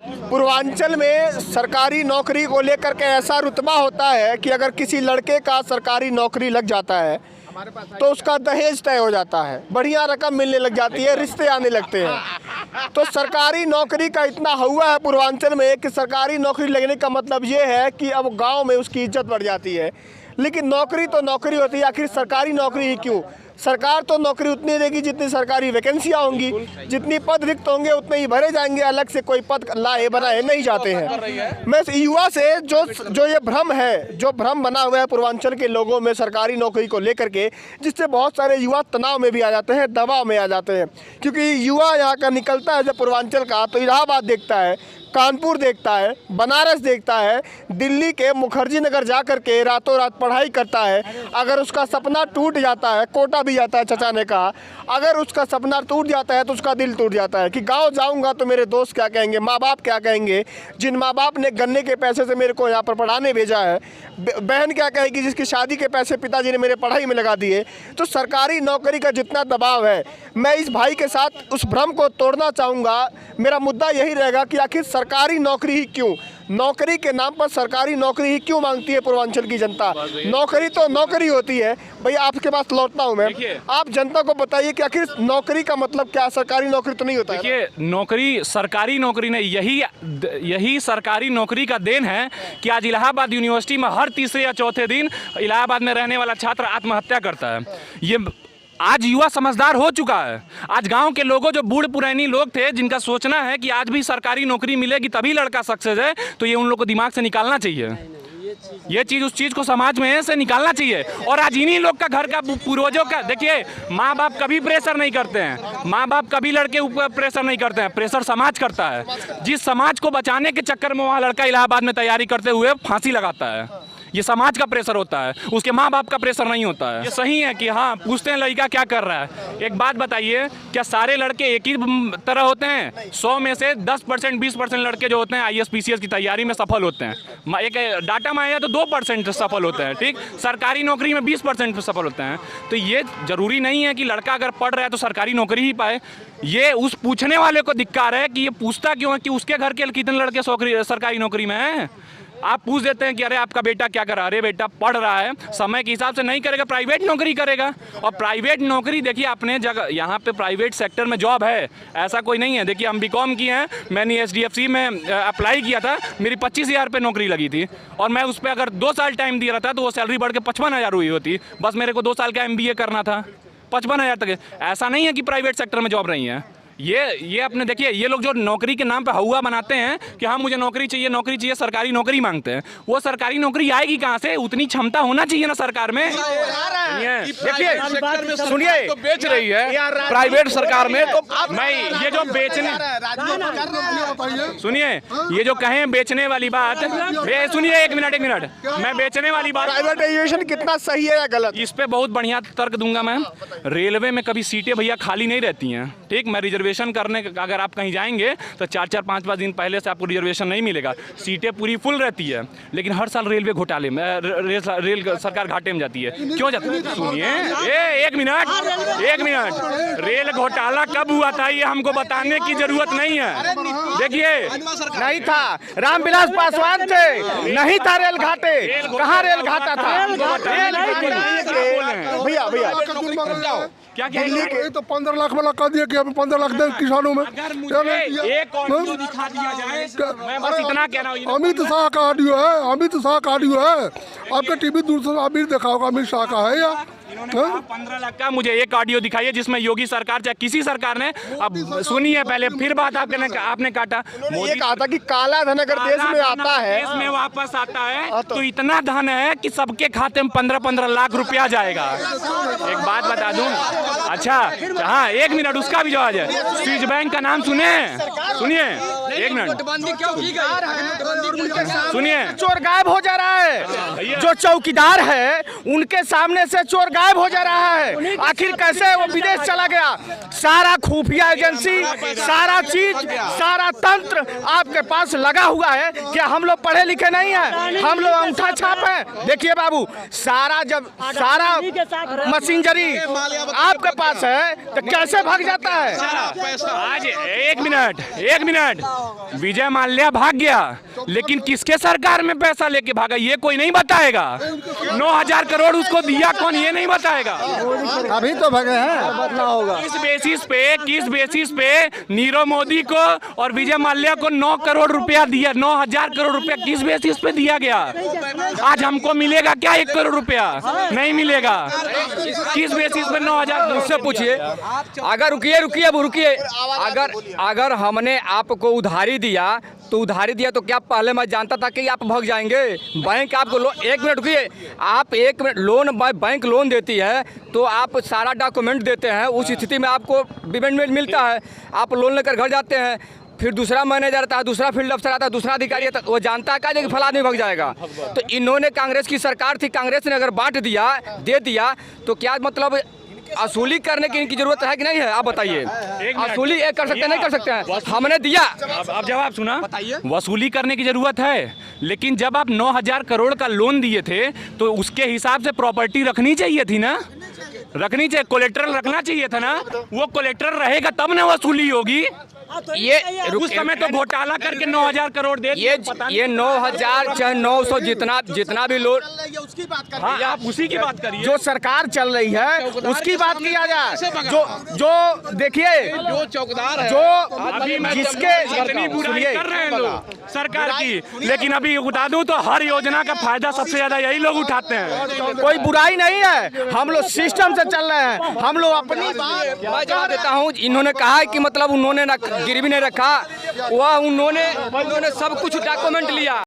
पूर्वांचल में सरकारी नौकरी को लेकर के ऐसा रुतबा होता है कि अगर किसी लड़के का सरकारी नौकरी लग जाता है तो उसका दहेज तय हो जाता है, बढ़िया रकम मिलने लग जाती है, रिश्ते आने लगते हैं। तो सरकारी नौकरी का इतना हुआ है पूर्वांचल में कि सरकारी नौकरी लगने का मतलब ये है कि अब गांव में उसकी इज्जत बढ़ जाती है। लेकिन नौकरी तो नौकरी होती है, आखिर सरकारी नौकरी ही क्यों? सरकार तो नौकरी उतनी देगी जितनी सरकारी वैकेंसियाँ होंगी, जितनी पद रिक्त होंगे उतने ही भरे जाएंगे, अलग से कोई पद लाए बनाए नहीं जाते हैं। मैं युवा से जो ये भ्रम है, जो भ्रम बना हुआ है पूर्वांचल के लोगों में सरकारी नौकरी को लेकर के, जिससे बहुत सारे युवा तनाव में भी आ जाते हैं, दबाव में आ जाते हैं। क्योंकि युवा यहाँ का निकलता है जब पूर्वांचल का, तो इलाहाबाद देखता है, कानपुर देखता है, बनारस देखता है, दिल्ली के मुखर्जी नगर जा कर के रातों रात पढ़ाई करता है। अगर उसका सपना टूट जाता है, कोटा भी जाता है, चचा ने कहा, अगर उसका सपना टूट जाता है तो उसका दिल टूट जाता है कि गांव जाऊंगा तो मेरे दोस्त क्या कहेंगे, माँ बाप क्या कहेंगे, जिन माँ बाप ने गन्ने के पैसे से मेरे को यहाँ पर पढ़ाने भेजा है, बहन क्या कहेगी जिसकी शादी के पैसे पिताजी ने मेरे पढ़ाई में लगा दिए। तो सरकारी नौकरी का जितना दबाव है, मैं इस भाई के साथ उस भ्रम को तोड़ना चाहूँगा। मेरा मुद्दा यही रहेगा कि आखिर सरकारी नौकरी ही क्यों, नौकरी के नाम पर सरकारी नौकरी ही क्यों मांगती है पूर्वांचल की जनता? नौकरी तो नौकरी होती है। भैया आपके पास लौटता हूं मैं, आप जनता को बताइए कि आखिर नौकरी का मतलब क्या? सरकारी नौकरी तो नहीं होता है। देखिए, नौकरी सरकारी नौकरी नहीं, यही सरकारी नौकरी का देन है कि आज इलाहाबाद यूनिवर्सिटी में हर तीसरे या चौथे दिन इलाहाबाद में रहने वाला छात्र आत्महत्या करता है। ये आज युवा समझदार हो चुका है। आज गांव के लोगों, जो बूढ़ पुरानी लोग थे, जिनका सोचना है कि आज भी सरकारी नौकरी मिलेगी तभी लड़का सक्सेस है, तो ये उन लोग को दिमाग से निकालना चाहिए। ये चीज़, उस चीज़ को समाज में से निकालना चाहिए। और आज इन्हीं लोग का, घर का, पूर्वजों का, देखिए, माँ बाप कभी प्रेशर नहीं करते हैं, माँ बाप कभी लड़के ऊपर प्रेशर नहीं करते हैं, प्रेशर समाज करता है। जिस समाज को बचाने के चक्कर में वहाँ लड़का इलाहाबाद में तैयारी करते हुए फांसी लगाता है, ये समाज का प्रेशर होता है, उसके माँ बाप का प्रेशर नहीं होता है। ये सही है कि हाँ, पूछते हैं लड़का क्या कर रहा है। एक बात बताइए, क्या सारे लड़के एक ही तरह होते हैं? 100 में से 10% 20% लड़के जो होते हैं IAS PCS की तैयारी में सफल होते हैं। एक डाटा में आया तो 2% सफल होते हैं, ठीक। सरकारी नौकरी में 20% सफल होते हैं। तो ये जरूरी नहीं है कि लड़का अगर पढ़ रहा है तो सरकारी नौकरी ही पाए। ये उस पूछने वाले को धिक्कार है कि ये पूछता क्यों है कि उसके घर के कितने लड़के सरकारी नौकरी में हैं। आप पूछ देते हैं कि अरे आपका बेटा क्या कर रहा है? अरे बेटा पढ़ रहा है, समय के हिसाब से नहीं करेगा, प्राइवेट नौकरी करेगा। और प्राइवेट नौकरी, देखिए अपने जगह यहाँ पे प्राइवेट सेक्टर में जॉब है, ऐसा कोई नहीं है। देखिए हम BCom किए हैं, मैंने SDFC में अप्लाई किया था, मेरी 25,000 पे नौकरी लगी थी। और मैं उस पर अगर 2 साल टाइम दिया था तो वो सैलरी बढ़ के 55,000 हुई होती। बस मेरे को 2 साल का MBA करना था, 55,000 तक। ऐसा नहीं है कि प्राइवेट सेक्टर में जॉब नहीं है। ये अपने देखिए, ये लोग जो नौकरी के नाम पे हवा बनाते हैं कि हाँ मुझे नौकरी चाहिए, सरकारी नौकरी मांगते हैं। वो सरकारी नौकरी आएगी कहाँ से? उतनी क्षमता होना चाहिए ना सरकार में। देखिए, सुनिए, तो बेच रही है प्राइवेट सरकार में, तो मैं ये जो बेचने, सुनिए, ये जो कहें बेचने वाली बात, सुनिए, एक मिनट, मैं बेचने वाली बात, प्राइवेटाइजेशन कितना सही है या गलत, इस पे बहुत बढ़िया तर्क दूंगा मैं। रेलवे में कभी सीटें भैया खाली नहीं रहती हैं, ठीक। मैं रिजर्वेशन करने, अगर आप कहीं जाएंगे तो 4-4, 5-5 दिन पहले से आपको रिजर्वेशन नहीं मिलेगा, सीटें पूरी फुल रहती है। लेकिन हर साल रेलवे घोटाले में, रेल सरकार घाटे में जाती है। क्यों जाती है? सुनिए, एक मिनट, रेल घोटाला कब हुआ था ये हमको बताने की जरूरत नहीं है। देखिए, नहीं था, रामविलास पासवान थे, नहीं था रेल घाटे, कहाँ रेल घाटा था? भैया क्या दिल्ली के तो 15 लाख वाला कर दिया कि 15 लाख दे किसानों में। एक ऑडियो दिखा दिया जाए, मैं बस इतना कह रहा हूँ। अमित शाह का ऑडियो है, आपके टीवी दूरदर्शन अभी देखा होगा, अमित शाह का है या 15 लाख का? मुझे एक ऑडियो दिखाइए जिसमें योगी सरकार, चाहे किसी सरकार ने, अब सुनिए पहले, फिर बात आपने काटा। मोदी कहा था कि काला धन अगर देश में आता है, देश में वापस आता है तो इतना धन है कि सबके खाते में 15-15 लाख रुपया जाएगा। एक बात बता दूं, अच्छा हाँ, 1 मिनट, उसका भी जवाब है। स्विस बैंक का नाम सुनिए, 1 मिनट सुनिए। चोर गायब हो जा रहा है, जो चौकीदार है उनके सामने से चोर गायब हो जा रहा है। आखिर कैसे वो विदेश चला गया? सारा खुफिया एजेंसी, सारा चीज, सारा तंत्र आपके पास लगा हुआ है। क्या हम लोग पढ़े लिखे नहीं हैं? हम लोग अंगूठा छाप हैं? देखिए बाबू, सारा मशीनरी आपके पास है तो कैसे भाग जाता है? आज एक मिनट, विजय माल्या भाग गया, लेकिन किसके सरकार में पैसा लेके भागा ये कोई नहीं बताएगा। 9,000 करोड़ उसको दिया कौन ये नहीं बताएगा। अभी तो भगे हैं, बदला होगा। किस बेसिस पे नीरव मोदी को और विजय माल्या को 9 करोड़ रुपया दिया, 9,000 करोड़ रुपया किस बेसिस पे दिया गया। आज हमको मिलेगा क्या 1 करोड़ रुपया? नहीं मिलेगा। किस बेसिस पे 9,000? मुझसे पूछिए। अगर रुकिए अगर हमने आपको उधारी दिया तो क्या पहले मैं जानता था कि आप भाग जाएंगे? बैंक आपको एक मिनट रुकिए, आप 1 मिनट लोन बैंक लोन देती है तो आप सारा डॉक्यूमेंट देते हैं, उस स्थिति में आपको पेमेंट मिलता है। आप लोन लेकर घर जाते हैं, फिर दूसरा मैनेजर आता है, दूसरा फील्ड अफसर आता है, दूसरा अधिकारी आता है, वो जानता है कि फला आदमी भाग जाएगा। तो इन्होंने कांग्रेस की सरकार थी, कांग्रेस ने अगर बांट दिया दे दिया तो क्या मतलब वसूली करने की इनकी जरूरत है कि नहीं है? आप बताइए। वसूली कर सकते हैं नहीं कर सकते हैं? हमने दिया। अब जवाब सुना, वसूली करने की जरूरत है, लेकिन जब आप 9,000 करोड़ का लोन दिए थे तो उसके हिसाब से प्रॉपर्टी रखनी चाहिए थी ना, रखनी चाहिए, कोलेट्रल रखना चाहिए था ना। वो कोलेट्रल रहेगा तब ना वसूली होगी। ये उस समय तो घोटाला करके 9,000 करोड़ दे ये 9,000 चाहे 900 जितना भी लोन, हाँ, आप उसी की बात करिए। जो सरकार चल रही है उसकी बात किया जाए। जो देखिए जो चौकीदार है, जो अभी मैं जिसके इतनी बुराई कर रहे हैं लोग सरकार की, लेकिन अभी बता दूं तो हर योजना का फायदा सबसे ज्यादा यही लोग उठाते हैं। कोई बुराई नहीं है, हम लोग सिस्टम से चल रहे हैं, हम लोग अपनी बात। मैं जवाब देता हूँ। इन्होंने कहा है कि मतलब उन्होंने गिरवी नहीं रखा, वह उन्होंने सब कुछ डॉक्यूमेंट लिया।